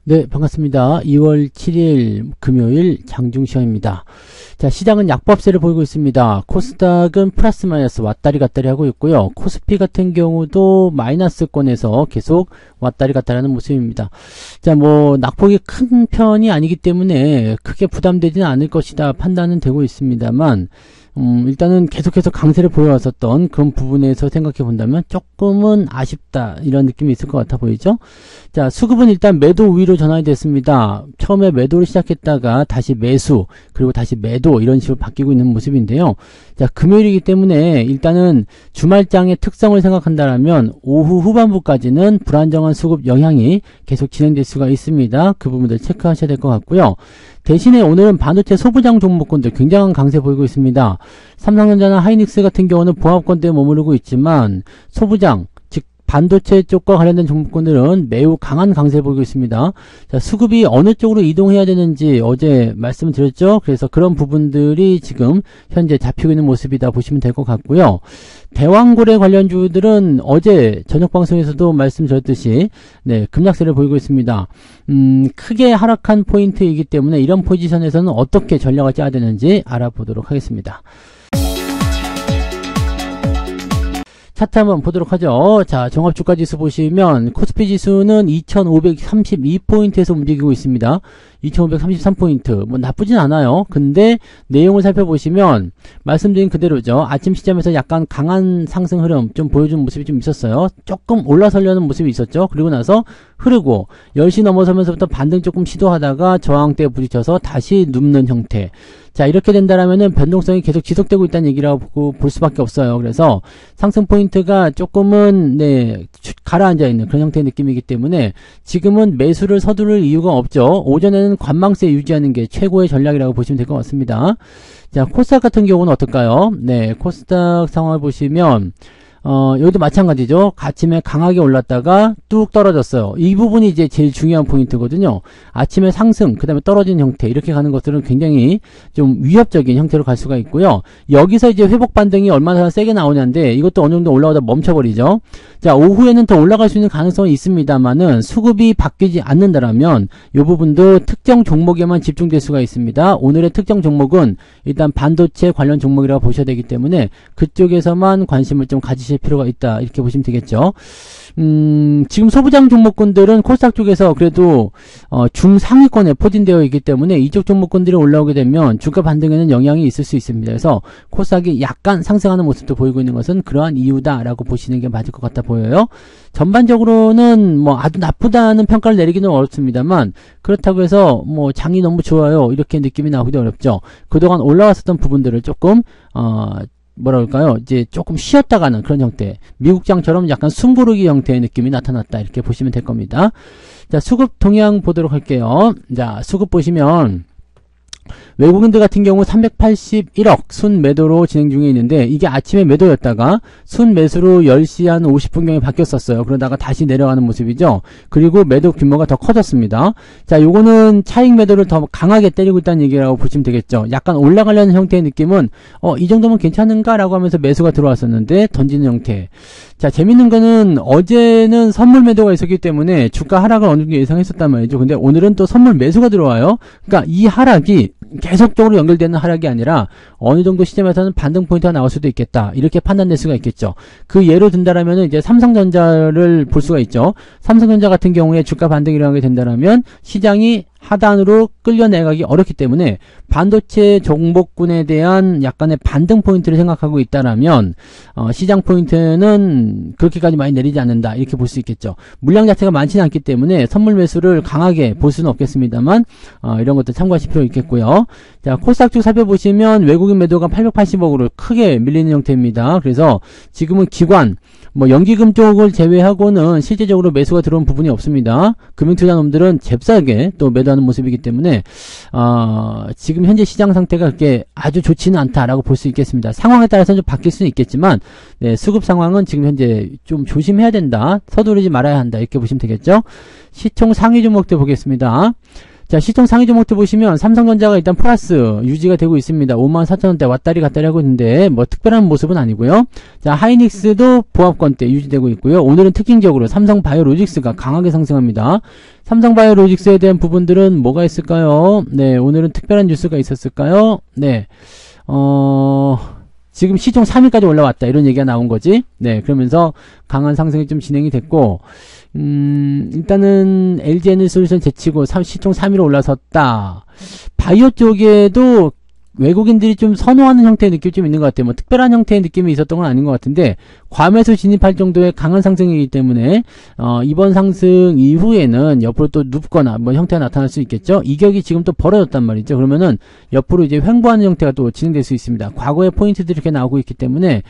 네, 반갑습니다. 2월 7일 금요일 장중시황입니다. 자, 시장은 약보합세를 보이고 있습니다. 코스닥은 플러스 마이너스 왔다리 갔다리 하고 있고요. 코스피 같은 경우도 마이너스권에서 계속 왔다리 갔다리 하는 모습입니다. 자, 낙폭이 큰 편이 아니기 때문에 크게 부담되지는 않을 것이다 판단은 되고 있습니다만, 일단은 계속해서 강세를 보여왔었던 그런 부분에서 생각해 본다면 조금은 아쉽다 이런 느낌이 있을 것 같아 보이죠. 자, 수급은 일단 매도 우위로 전환이 됐습니다. 처음에 매도를 시작했다가 다시 매수 그리고 다시 매도 이런 식으로 바뀌고 있는 모습인데요. 자, 금요일이기 때문에 일단은 주말장의 특성을 생각한다면 오후 후반부까지는 불안정한 수급 영향이 계속 진행될 수가 있습니다. 그 부분들 체크하셔야 될 것 같고요. 대신에 오늘은 반도체 소부장 종목군들 굉장한 강세 보이고 있습니다. 삼성전자나 하이닉스 같은 경우는 보합권대에 머무르고 있지만 소부장, 즉 반도체 쪽과 관련된 종목군들은 매우 강한 강세를 보이고 있습니다. 자, 수급이 어느 쪽으로 이동해야 되는지 어제 말씀드렸죠. 그래서 그런 부분들이 지금 현재 잡히고 있는 모습이다 보시면 될 것 같고요. 대왕고래 관련주들은 어제 저녁 방송에서도 말씀드렸듯이 급락세를 보이고 있습니다. 크게 하락한 포인트이기 때문에 이런 포지션에서는 어떻게 전략을 짜야 되는지 알아보도록 하겠습니다. 차트 한번 보도록 하죠. 자, 종합주가지수 보시면 코스피 지수는 2532포인트에서 움직이고 있습니다. 2533포인트 나쁘진 않아요. 근데 내용을 살펴보시면 말씀드린 그대로죠. 아침 시점에서 약간 강한 상승 흐름 좀 보여준 모습이 좀 있었어요. 조금 올라서려는 모습이 있었죠. 그리고 나서 흐르고 10시 넘어서면서부터 반등 조금 시도하다가 저항대에 부딪혀서 다시 눕는 형태. 자, 이렇게 된다라면은 변동성이 계속 지속되고 있다는 얘기라고 볼 수밖에 없어요. 그래서 상승 포인트가 조금은 가라앉아 있는 그런 형태의 느낌이기 때문에 지금은 매수를 서두를 이유가 없죠. 오전에는 관망세 유지하는 게 최고의 전략이라고 보시면 될 것 같습니다. 자, 코스닥 같은 경우는 어떨까요? 네, 코스닥 상황을 보시면 여기도 마찬가지죠. 아침에 강하게 올랐다가 뚝 떨어졌어요. 이 부분이 이제 제일 중요한 포인트거든요. 아침에 상승, 그 다음에 떨어진 형태, 이렇게 가는 것들은 굉장히 좀 위협적인 형태로 갈 수가 있고요. 여기서 이제 회복 반등이 얼마나 세게 나오냐인데, 이것도 어느 정도 올라오다 멈춰버리죠. 자, 오후에는 더 올라갈 수 있는 가능성이 있습니다만은, 수급이 바뀌지 않는다라면, 이 부분도 특정 종목에만 집중될 수가 있습니다. 오늘의 특정 종목은 일단 반도체 관련 종목이라고 보셔야 되기 때문에, 그쪽에서만 관심을 좀 가지실 필요가 있다 이렇게 보시면 되겠죠. 지금 소부장 종목군들은 코스닥 쪽에서 그래도 중상위권에 포진되어 있기 때문에 이쪽 종목군들이 올라오게 되면 주가 반등에는 영향이 있을 수 있습니다. 그래서 코스닥이 약간 상승하는 모습도 보이고 있는 것은 그러한 이유다라고 보시는 게 맞을 것 같아 보여요. 전반적으로는 아주 나쁘다는 평가를 내리기는 어렵습니다만, 그렇다고 해서 장이 너무 좋아요 이렇게 느낌이 나오기도 어렵죠. 그동안 올라왔었던 부분들을 조금 이제 조금 쉬었다 가는 그런 형태. 미국장처럼 약간 숨고르기 형태의 느낌이 나타났다. 이렇게 보시면 될 겁니다. 자, 수급 동향 보도록 할게요. 자, 수급 보시면, 외국인들 같은 경우 381억 순 매도로 진행 중에 있는데, 이게 아침에 매도였다가 순 매수로 10시 한 50분경에 바뀌었었어요. 그러다가 다시 내려가는 모습이죠. 그리고 매도 규모가 더 커졌습니다. 자, 요거는 차익 매도를 더 강하게 때리고 있다는 얘기라고 보시면 되겠죠. 약간 올라가려는 형태의 느낌은 이 정도면 괜찮은가? 라고 하면서 매수가 들어왔었는데 던지는 형태. 자, 재밌는 거는 어제는 선물 매도가 있었기 때문에 주가 하락을 어느 정도 예상했었단 말이죠. 근데 오늘은 또 선물 매수가 들어와요. 그러니까 이 하락이 계속적으로 연결되는 하락이 아니라 어느 정도 시점에서는 반등 포인트가 나올 수도 있겠다. 이렇게 판단될 수가 있겠죠. 그 예로 든다라면 이제 삼성전자를 볼 수가 있죠. 삼성전자 같은 경우에 주가 반등이 일어나게 된다라면 시장이 하단으로 끌려내가기 어렵기 때문에 반도체 종목군에 대한 약간의 반등 포인트를 생각하고 있다라면 시장 포인트는 그렇게까지 많이 내리지 않는다 이렇게 볼 수 있겠죠. 물량 자체가 많지는 않기 때문에 선물 매수를 강하게 볼 수는 없겠습니다만 이런 것들 참고하실 필요 있겠고요. 자, 코스닥 쪽 살펴보시면 외국인 매도가 880억으로 크게 밀리는 형태입니다. 그래서 지금은 기관 연기금 쪽을 제외하고는 실제적으로 매수가 들어온 부분이 없습니다. 금융투자놈들은 잽싸게 또 매도하는 모습이기 때문에 지금 현재 시장 상태가 그렇게 아주 좋지는 않다라고 볼 수 있겠습니다. 상황에 따라서는 좀 바뀔 수는 있겠지만 수급 상황은 지금 현재 좀 조심해야 된다. 서두르지 말아야 한다. 이렇게 보시면 되겠죠. 시총 상위 종목들 보겠습니다. 자, 시총 상위 종목들 보시면 삼성전자가 일단 플러스 유지가 되고 있습니다. 54,000원대 왔다리 갔다리 하고 있는데 뭐 특별한 모습은 아니고요. 자, 하이닉스도 보합권대 유지되고 있고요. 오늘은 특징적으로 삼성바이오로직스가 강하게 상승합니다. 삼성바이오로직스에 대한 부분들은 뭐가 있을까요? 네, 오늘은 특별한 뉴스가 있었을까요? 네, 지금 시총 3위까지 올라왔다 이런 얘기가 나온 거지. 네, 그러면서 강한 상승이 좀 진행이 됐고, 일단은 LG에너지솔루션 제치고 시총 3위로 올라섰다. 바이오 쪽에도 외국인들이 좀 선호하는 형태의 느낌이 좀 있는 것 같아요. 뭐 특별한 형태의 느낌이 있었던 건 아닌 것 같은데 과매수 진입할 정도의 강한 상승이기 때문에 이번 상승 이후에는 옆으로 또 눕거나 뭐 형태가 나타날 수 있겠죠. 이격이 지금 또 벌어졌단 말이죠. 그러면은 옆으로 이제 횡보하는 형태가 또 진행될 수 있습니다. 과거의 포인트들이 이렇게 나오고 있기 때문에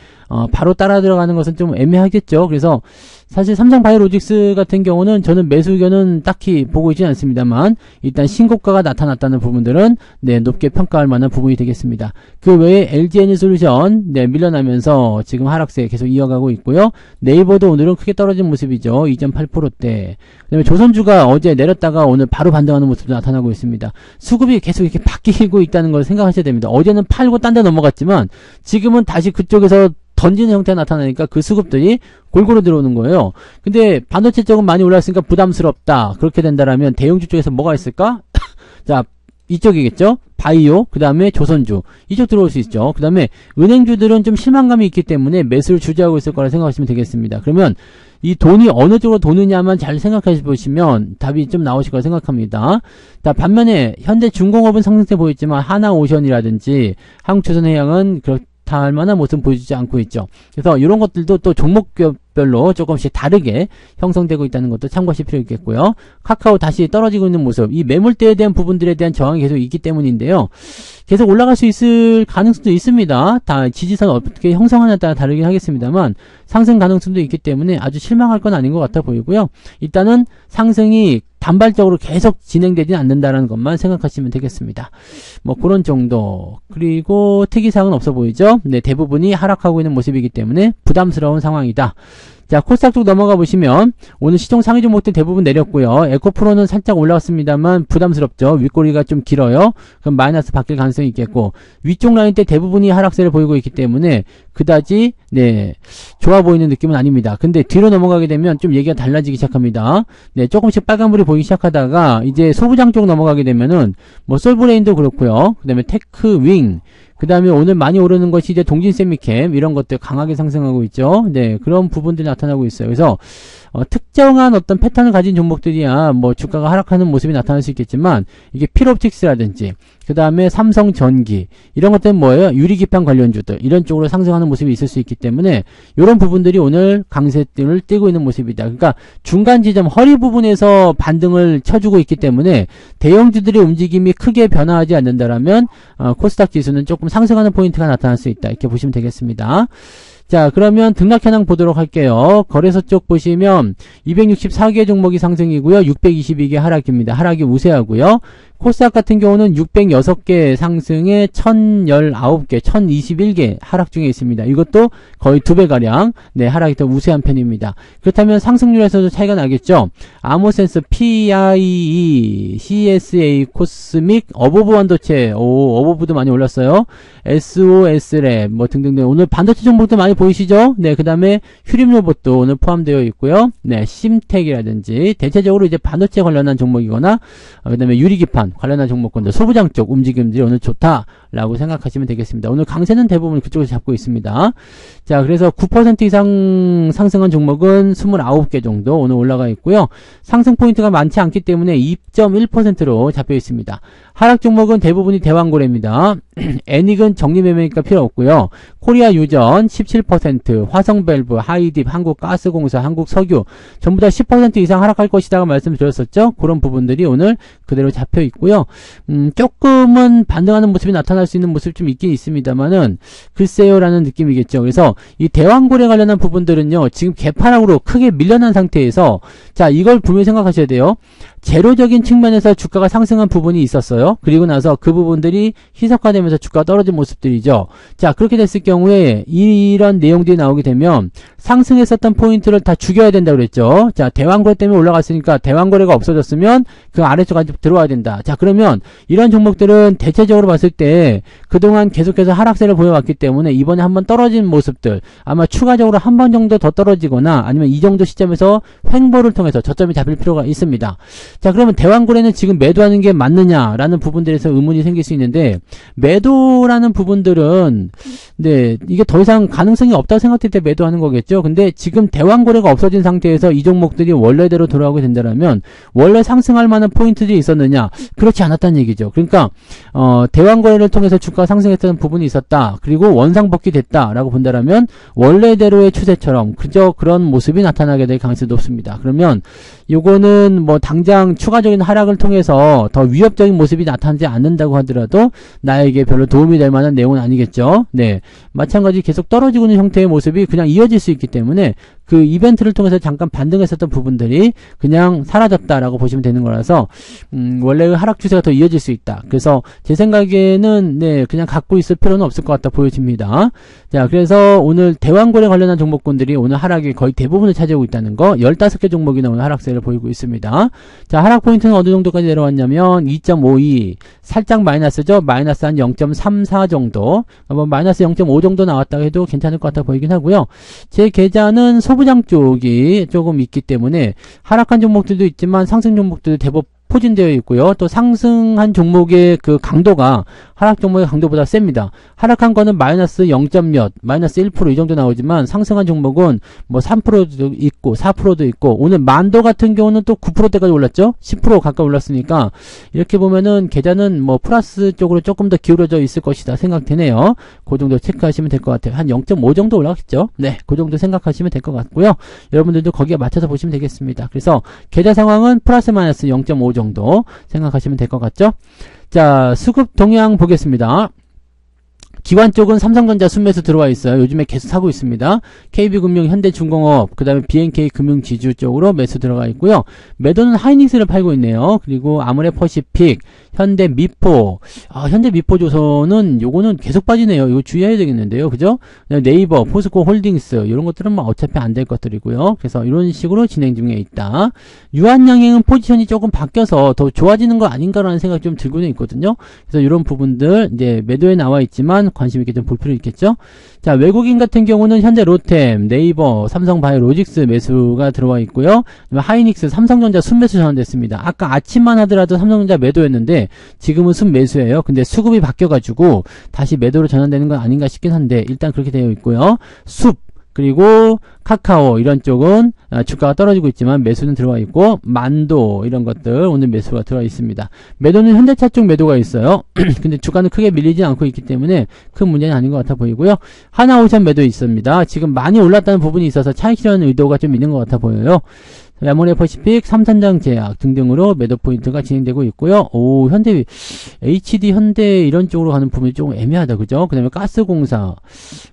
바로 따라 들어가는 것은 좀 애매하겠죠. 그래서 사실 삼성바이오로직스 같은 경우는 저는 매수 의견은 딱히 보고 있지는 않습니다만 일단 신고가가 나타났다는 부분들은 네, 높게 평가할 만한 부분이 되겠습니다. 그 외에 LG에너지솔루션 네, 밀려나면서 지금 하락세 계속 이어가고 있고요. 네이버도 오늘은 크게 떨어진 모습이죠. 2.8%대. 그다음에 조선주가 어제 내렸다가 오늘 바로 반등하는 모습도 나타나고 있습니다. 수급이 계속 이렇게 바뀌고 있다는 걸 생각하셔야 됩니다. 어제는 팔고 딴 데 넘어갔지만 지금은 다시 그쪽에서 던지는 형태가 나타나니까 그 수급들이 골고루 들어오는 거예요. 근데 반도체 쪽은 많이 올랐으니까 부담스럽다. 그렇게 된다라면 대형주 쪽에서 뭐가 있을까? 자, 이쪽이겠죠? 바이오, 그 다음에 조선주. 이쪽 들어올 수 있죠. 그 다음에 은행주들은 좀 실망감이 있기 때문에 매수를 주저하고 있을 거라 생각하시면 되겠습니다. 그러면 이 돈이 어느 쪽으로 도느냐만 잘 생각해 보시면 답이 좀 나오실 거라 생각합니다. 자, 반면에 현대중공업은 상승세 보였지만 하나오션이라든지 한국조선해양은 할 만한 모습 보여주지 않고 있죠. 그래서 이런 것들도 또 종목별로 조금씩 다르게 형성되고 있다는 것도 참고하실 필요 있겠고요. 카카오 다시 떨어지고 있는 모습, 이 매물대에 대한 부분들에 대한 저항이 계속 있기 때문인데요. 계속 올라갈 수 있을 가능성도 있습니다. 다 지지선 어떻게 형성하냐에 따라 다르긴 하겠습니다만 상승 가능성도 있기 때문에 아주 실망할 건 아닌 것 같아 보이고요. 일단은 상승이 단발적으로 계속 진행되진 않는다는 것만 생각하시면 되겠습니다. 뭐 그런 정도. 그리고 특이사항은 없어 보이죠? 네, 대부분이 하락하고 있는 모습이기 때문에 부담스러운 상황이다. 자, 코스닥 쪽 넘어가 보시면 오늘 시총 상위 종목들 대부분 내렸고요. 에코프로는 살짝 올라왔습니다만 부담스럽죠. 윗꼬리가 좀 길어요. 그럼 마이너스 바뀔 가능성이 있겠고 위쪽 라인 때 대부분이 하락세를 보이고 있기 때문에 그다지 네, 좋아 보이는 느낌은 아닙니다. 근데 뒤로 넘어가게 되면 좀 얘기가 달라지기 시작합니다. 네, 조금씩 빨간불이 보이기 시작하다가 이제 소부장 쪽 넘어가게 되면은 뭐 솔브레인도 그렇고요. 그다음에 테크윙, 그 다음에 오늘 많이 오르는 것이 이제 동진세미캠 이런 것들 강하게 상승하고 있죠. 네, 그런 부분들이 나타나고 있어요. 그래서 특정한 어떤 패턴을 가진 종목들이야 뭐 주가가 하락하는 모습이 나타날 수 있겠지만 이게 필옵틱스라든지 그 다음에 삼성전기 이런 것들은 뭐예요? 유리기판 관련주들 이런 쪽으로 상승하는 모습이 있을 수 있기 때문에 이런 부분들이 오늘 강세를 띄고 있는 모습이다. 그러니까 중간 지점 허리 부분에서 반등을 쳐주고 있기 때문에 대형주들의 움직임이 크게 변화하지 않는다라면 코스닥 지수는 조금 상승하는 포인트가 나타날 수 있다. 이렇게 보시면 되겠습니다. 자, 그러면 등락 현황 보도록 할게요. 거래소 쪽 보시면 264개 종목이 상승이고요. 622개 하락입니다. 하락이 우세하고요. 코스닥 같은 경우는 606개 상승에 1019개, 1021개 하락 중에 있습니다. 이것도 거의 2배가량 네, 하락이 더 우세한 편입니다. 그렇다면 상승률에서도 차이가 나겠죠. 아모센스, PIE, CSA, 코스믹, 어보브 반도체, 어보브도 많이 올랐어요. SOS랩 뭐 등등등. 오늘 반도체 종목도 많이 보이시죠? 네, 그 다음에 휴림로봇도 오늘 포함되어 있고요. 네, 심텍이라든지 대체적으로 이제 반도체 관련한 종목이거나 그 다음에 유리기판 관련한 종목군들 소부장 쪽 움직임들이 오늘 좋다라고 생각하시면 되겠습니다. 오늘 강세는 대부분 그쪽에서 잡고 있습니다. 자, 그래서 9% 이상 상승한 종목은 29개 정도 오늘 올라가 있고요. 상승 포인트가 많지 않기 때문에 2.1%로 잡혀 있습니다. 하락 종목은 대부분이 대왕고래입니다. 애닉은 정리매매니까 필요 없고요. 코리아 유전 17%, 화성밸브, 하이딥, 한국가스공사, 한국석유 전부 다 10% 이상 하락할 것이다가 말씀드렸었죠. 그런 부분들이 오늘 그대로 잡혀 있고요. 조금은 반등하는 모습이 나타날 수 있는 모습이 좀 있긴 있습니다만은 글쎄요라는 느낌이겠죠. 그래서 이 대왕고래 관련한 부분들은요. 지금 개파락으로 크게 밀려난 상태에서 자, 이걸 분명히 생각하셔야 돼요. 제로적인 측면에서 주가가 상승한 부분이 있었어요. 그리고 나서 그 부분들이 희석화되면서 시점에서 주가가 떨어진 모습들이죠. 자, 그렇게 됐을 경우에 이런 내용들이 나오게 되면 상승했었던 포인트를 다 죽여야 된다고 그랬죠. 자, 대왕거래 때문에 올라갔으니까 대왕거래가 없어졌으면 그 아래쪽 안쪽 들어와야 된다. 자, 그러면 이런 종목들은 대체적으로 봤을 때 그동안 계속해서 하락세를 보여왔기 때문에 이번에 한번 떨어진 모습들, 아마 추가적으로 한 번 정도 더 떨어지거나 아니면 이 정도 시점에서 횡보를 통해서 저점이 잡힐 필요가 있습니다. 자, 그러면 대왕거래는 지금 매도하는 게 맞느냐라는 부분들에서 의문이 생길 수 있는데, 매도라는 부분들은 네, 이게 더 이상 가능성이 없다고 생각될 때 매도하는 거겠죠. 근데 지금 대왕거래가 없어진 상태에서 이 종목들이 원래대로 돌아오게 된다면 원래 상승할 만한 포인트들이 있었느냐? 그렇지 않았다는 얘기죠. 그러니까 대왕거래를 통해서 주가가 상승했던 부분이 있었다. 그리고 원상복귀 됐다라고 본다라면 원래대로의 추세처럼 그저 그런 모습이 나타나게 될 가능성이 높습니다. 그러면 요거는 뭐 당장 추가적인 하락을 통해서 더 위협적인 모습이 나타나지 않는다고 하더라도 나에게 별로 도움이 될 만한 내용은 아니겠죠. 네, 마찬가지 계속 떨어지고 있는 형태의 모습이 그냥 이어질 수 있기 때문에 그 이벤트를 통해서 잠깐 반등했었던 부분들이 그냥 사라졌다라고 보시면 되는 거라서 원래의 하락 추세가 더 이어질 수 있다. 그래서 제 생각에는 네, 그냥 갖고 있을 필요는 없을 것 같다 보여집니다. 자, 그래서 오늘 대왕거래 관련한 종목군들이 오늘 하락이 거의 대부분을 차지하고 있다는 거, 15개 종목이나 오늘 하락세를 보이고 있습니다. 자, 하락 포인트는 어느 정도까지 내려왔냐면 2.52, 살짝 마이너스죠. 마이너스 한 0.34 정도, 뭐 마이너스 0.5 정도 나왔다고 해도 괜찮을 것 같아 보이긴 하고요. 제 계좌는 소부장 쪽이 조금 있기 때문에 하락한 종목들도 있지만 상승 종목들도 대부분 포진되어 있고요. 또 상승한 종목의 그 강도가 하락 종목의 강도보다 셉니다. 하락한 거는 마이너스 0.몇, 마이너스 1% 이 정도 나오지만 상승한 종목은 뭐 3%도 있고 4%도 있고, 오늘 만도 같은 경우는 또 9%대까지 올랐죠. 10% 가까이 올랐으니까 이렇게 보면은 계좌는 뭐 플러스 쪽으로 조금 더 기울어져 있을 것이다 생각되네요. 그 정도 체크하시면 될 것 같아요. 한 0.5 정도 올라갔죠. 네, 그 정도 생각하시면 될 것 같고요. 여러분들도 거기에 맞춰서 보시면 되겠습니다. 그래서 계좌 상황은 플러스 마이너스 0.5 정도 생각하시면 될 것 같죠. 자, 수급 동향 보겠습니다. 기관 쪽은 삼성전자 순매수 들어와 있어요. 요즘에 계속 사고 있습니다. KB금융, 현대중공업, 그 다음에 BNK 금융지주 쪽으로 매수 들어가 있고요. 매도는 하이닉스를 팔고 있네요. 그리고 아모레퍼시픽, 현대미포, 현대미포조선은 요거는 계속 빠지네요. 이거 주의해야 되겠는데요. 그죠? 네이버, 포스코홀딩스 이런 것들은 뭐 어차피 안 될 것들이고요. 그래서 이런 식으로 진행 중에 있다. 유한양행은 포지션이 조금 바뀌어서 더 좋아지는 거 아닌가라는 생각이 좀 들고는 있거든요. 그래서 이런 부분들 이제 매도에 나와 있지만 관심 있게 좀 볼 필요 있겠죠. 자, 외국인 같은 경우는 현재 로템, 네이버, 삼성바이오로직스 매수가 들어와 있고요. 하이닉스, 삼성전자 순매수 전환됐습니다. 아까 아침만 하더라도 삼성전자 매도였는데 지금은 순매수예요. 근데 수급이 바뀌어가지고 다시 매도로 전환되는 건 아닌가 싶긴 한데 일단 그렇게 되어 있고요. 그리고 카카오 이런 쪽은 주가가 떨어지고 있지만 매수는 들어와 있고, 만도 이런 것들 오늘 매수가 들어와 있습니다. 매도는 현대차 쪽 매도가 있어요. 근데 주가는 크게 밀리지 않고 있기 때문에 큰 문제는 아닌 것 같아 보이고요. 하나오션 매도 있습니다. 지금 많이 올랐다는 부분이 있어서 차익 실현 의도가 좀 있는 것 같아 보여요. 아모레퍼시픽, 삼천장제약 등등으로 매도 포인트가 진행되고 있고요. 오, 현대, HD 현대 이런 쪽으로 가는 부분이 조금 애매하다, 그죠? 그 다음에 가스공사,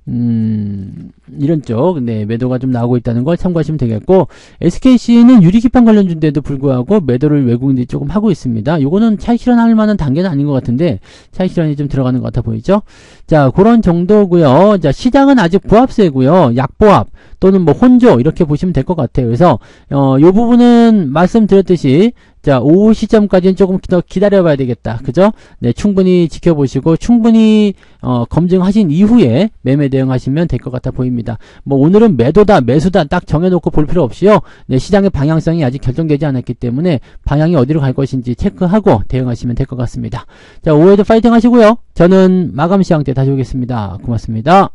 이런 쪽, 네, 매도가 좀 나오고 있다는 걸 참고하시면 되겠고, SKC는 유리기판 관련주인데도 불구하고 매도를 외국인들이 조금 하고 있습니다. 요거는 차익 실현할 만한 단계는 아닌 것 같은데, 차익 실현이 좀 들어가는 것 같아 보이죠? 자, 그런 정도고요. 자, 시장은 아직 보합세고요. 약보합 또는 뭐 혼조 이렇게 보시면 될 것 같아요. 그래서 요 부분은 말씀드렸듯이 자, 오후 시점까지는 조금 더 기다려봐야 되겠다. 그죠? 네, 충분히 지켜보시고 충분히 검증하신 이후에 매매 대응하시면 될 것 같아 보입니다. 뭐 오늘은 매도다, 매수다 딱 정해놓고 볼 필요 없이요. 네, 시장의 방향성이 아직 결정되지 않았기 때문에 방향이 어디로 갈 것인지 체크하고 대응하시면 될 것 같습니다. 자, 오후에도 파이팅 하시고요. 저는 마감 시황 때 다시 오겠습니다. 고맙습니다.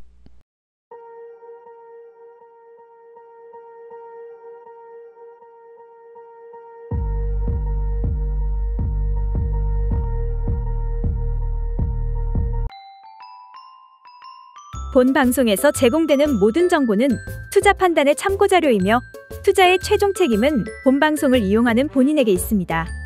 본 방송에서 제공되는 모든 정보는 투자 판단의 참고자료이며 투자의 최종 책임은 본 방송을 이용하는 본인에게 있습니다.